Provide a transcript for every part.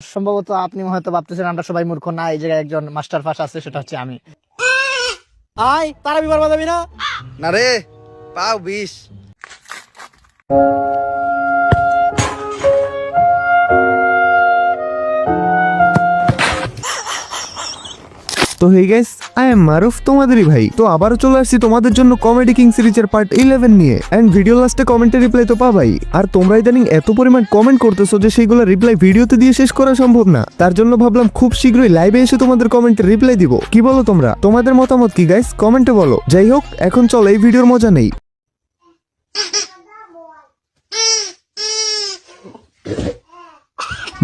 সম্ভবত আপনি হয়তো ভাবতেছেন আমরা সবাই মূর্খ না, এই জায়গায় একজন মাস্টার পাস আছে, সেটা হচ্ছে আমি। আয় তারা বিবার বাজাবি না। না রে, পাও 20। তো হে গাইস, আই এম মারুফ, তোমাদেরই ভাই। তো আবারও চলে আসছি তোমাদের জন্য কমেডি কিং সিরিজের পার্ট 11 নিয়ে। এন্ড ভিডিও লাস্টে কমেন্টের রিপ্লাই তো পাবাই। আর তোমরা ইদানিং এত পরিমাণ কমেন্ট করতেছো যে সেইগুলো রিপ্লাই ভিডিওতে দিয়ে শেষ করা সম্ভব না। তার জন্য ভাবলাম খুব শীঘ্রই লাইভে এসে তোমাদের কমেন্টের রিপ্লাই দিব। কি বলো তোমরা? তোমাদের মতামত কি গাইস? কমেন্টে বলো। যাই হোক, এখন চলো এই ভিডিওর মজা নেই।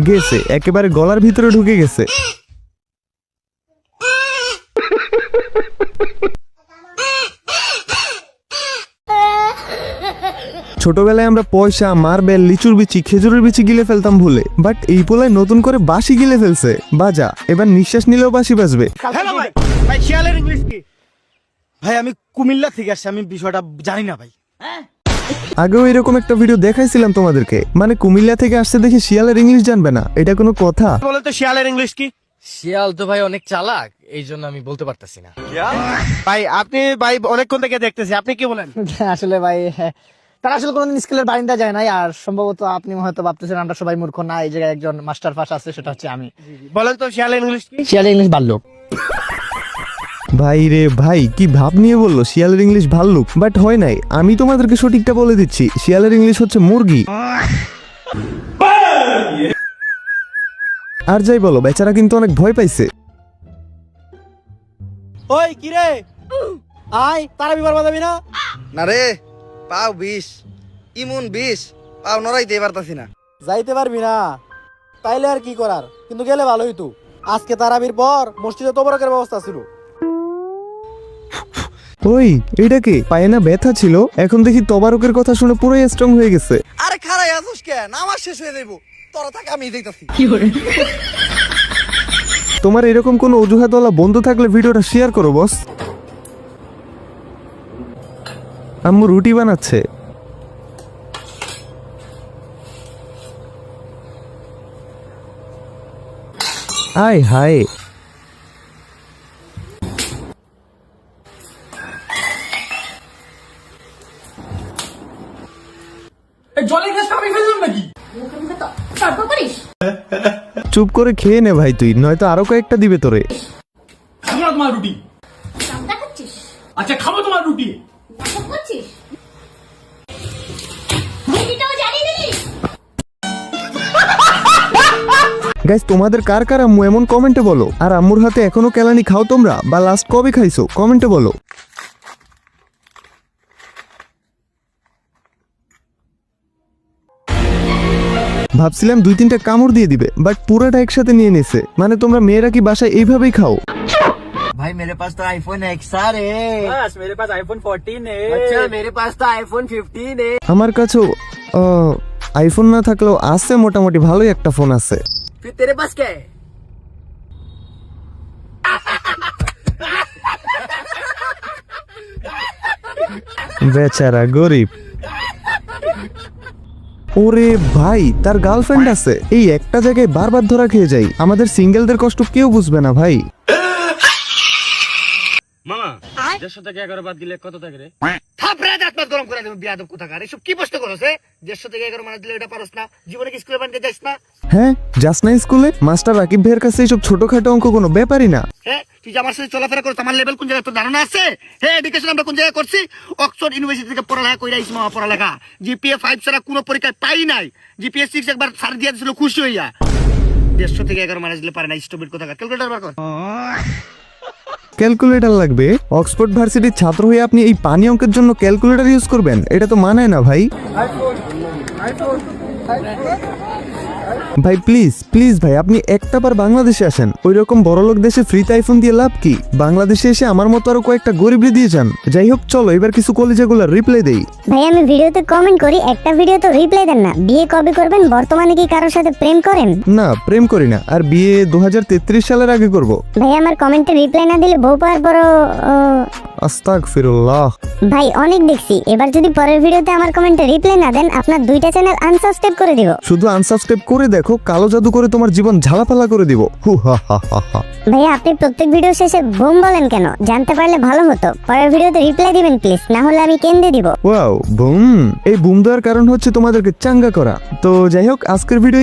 গেছে, একেবারে গলার ভিতরে ঢুকে গেছে। ছোটবেলায় আমরা পয়সা, মার্বেল, লিচুর বিচি, খেজুরের বিচি গিলে ফেলতাম ভুলে, বাট এই পোলায় নতুন করে বাঁশি গিলে ফেলছে। বাজা, এবার নিঃশ্বাস নিলেও বাঁশি বাজবে। হ্যালো ভাই, ভাই শিয়ালের ইংলিশ কি? ভাই আমি কুমিল্লা থেকে আসছি, আমি বিষয়টা জানি না ভাই। আগেও এরকম একটা ভিডিও দেখাইছিলাম তোমাদেরকে, মানে কুমিল্লা থেকে আসছে দেখে শিয়ালের ইংলিশ জানবে না, এটা কোনো কথা? বলে তো শিয়ালের ইংলিশ কি? শিয়াল তো ভাই অনেক চালাক, এই জন্য আমি বলতে পারতাছি না। ভাই আপনি ভাই অনেকক্ষণ থেকে দেখতেছি, আপনি কি বলেন? আসলে ভাই তারা আসলে কোনোদিন স্কুলের বারিন্দা যায় নাই, আর সম্ভবত আপনি হয়তো ভাবতেছেন আমরা সবাই মূর্খ না, এই জায়গায় একজন মাস্টার পাস আছে, সেটা হচ্ছে আমি। বলেন তো শিয়ালের ইংলিশ কি? শিয়ালের ইংলিশ ভাল্লুক। ভাই রে ভাই, কি ভাব নিয়ে বললো শিয়ালের ইংলিশ ভাল্লুক, বাট হয় নাই। আমি তোমাদেরকে সঠিকটা বলে দিচ্ছি, শিয়ালের ইংলিশ হচ্ছে মুরগি। আর যাই বলো, বেচারা কিন্তু অনেক ভয় পাইছে। ওই কি রে, আয় তারা বিবার বাজাবি না। না রে, পাও 20। ইমন 20, পাও নড়াইতে পারতাছি না। যাইতে পারবি না, তাইলে আর কি করার, কিন্তু গেলে ভালোই তো। আজকে তারাবির পর মসজিদে তোবরকের ব্যবস্থা ছিল। ওই, এটা কি পায়ে না ব্যথা ছিল, এখন দেখি তবারকের কথা শুনে পুরোই স্ট্রং হয়ে গেছে। আরে খারাই আসুস কে, নামাজ শেষ হয়ে যাইব, তোরা থাক আমি দেখতাছি। তোমার এরকম কোনো অজুহাতওয়ালা বন্ধু থাকলে ভিডিওটা শেয়ার করো বস। আম্মু রুটি বানাচ্ছে। আয় হায়, চুপ করে খেয়ে নে ভাই তুই, নয়তো আরো কয়েকটা দিবে তোরে। তোমার রুটি আচ্ছা খাবো তোমার রুটি। গাইস, তোমাদের কার কার আম্মু এমন কমেন্টে বলো। আর আম্মুর হাতে এখনো কেলানি খাও তোমরা, বা লাস্ট কবে খাইছো কমেন্টে বলো। ভাবছিলাম 2-3টা কামড় দিয়ে দিবে, বাট পুরাটা একসাথে নিয়ে নিছে। মানে তোমরা মেয়েরা কি বাসায় এইভাবেই খাও? भाई मेरे पास तो आईफोन XR है। बस मेरे पास आईफोन 14 है। अच्छा मेरे पास तो आईफोन 15 है। আমার কাছেও আইফোন না থাকলেও আছে, মোটামুটি ভালোই একটা ফোন আছে। फिर तेरे पास क्या है? বেচারা গরিব। ওরে ভাই, তার গার্লফ্রেন্ড আছে, এই একটা জায়গায় বারবার ধরা খেয়ে যাই। আমাদের সিঙ্গেলদের কষ্ট কেউ বুঝবে না ভাই। মামা 150 থেকে 11 বাদ দিলে কত থাকে রে? থাপড়ে দাঁত মাত গরম করে দেব, বিয়াদব কোথাকার। এসব কি প্রশ্ন করছ? 150 থেকে 11 মানে দিলে এটা পারছ না? জীবনে কি স্কুলে বানিয়ে যাস না? হ্যাঁ, যাস না স্কুলে? মাস্টার রাকিব ভাইয়ের কাছে এইসব ছোটখাটো অঙ্ক কোনো ব্যাপারই না। হ্যাঁ, তুই যে আমার সাথে চলাফেরা করছ, আমার লেভেল কোন জায়গায় তোর ধারণা আছে? হ্যাঁ, এডুকেশন আমরা কোন জায়গায় করছি? অক্সফোর্ড ইউনিভার্সিটি থেকে পড়ালেখা কইরা আইছি মামা, পড়ালেখা। জিপিএ 5 ছাড়া কোনো পরীক্ষায় পাই নাই। জিপিএ 6 একবার স্যার দিয়ে দিছিল খুশি হইয়া। 150 থেকে 11 মানে দিলে পারে না, স্টুপিড কোথাকার। ক্যালকুলেটর বার কর। ক্যালকুলেটর লাগবে? অক্সফোর্ড ভার্সিটির ছাত্র হয়ে আপনি এই পানি অঙ্কের জন্য ক্যালকুলেটর ইউজ করবেন? এটা তো মানায় না ভাই। ভাই প্লিজ প্লিজ ভাই, আপনি একটা বার বাংলাদেশে আসেন। ওই রকম বড়লোক দেশে ফ্রিতে আইফোন দিয়ে লাভ কি? বাংলাদেশে এসে আমার মতো আরো কয়েকটা গরিবরে দিয়ে যান। যাই হোক, চলো এবার কিছু কলিজাগুলা রিপ্লাই দেই। ভাই আমি ভিডিওতে কমেন্ট করি, একটা ভিডিও তো রিপ্লাই দেন না। বিয়ে কবে করবেন? বর্তমানে কি কারোর সাথে প্রেম করেন? না, প্রেম করি না, আর বিয়ে 2033 সালের আগে করব। ভাই আমার কমেন্টে রিপ্লাই না দিলে বউ পাওয়ার পরও আস্তাগফিরুল্লাহ। ভাই অনেক দেখছি, এবার যদি পরের ভিডিওতে আমার কমেন্টে রিপ্লাই না দেন আপনার 2টা চ্যানেল আনসাবস্ক্রাইব করে দিব। শুধু আনসাবস্ক্রাইব করে দেখো, দেখো কালো জাদু করে তোমার জীবন ঝালাপালা করে দিব। হু হা হা হা হা। ভাইয়া আপনি প্রত্যেক ভিডিও শেষে বুম বলেন কেন? জানতে পারলে ভালো হতো। পরের ভিডিওতে রিপ্লাই দিবেন প্লিজ, না হলে আমি কেন্দে দিব। Wow broom. এই বুম দেওয়ার কারণ হচ্ছে তোমাদেরকে চাঙ্গা করা। তো যাই হোক আজকের ভিডিও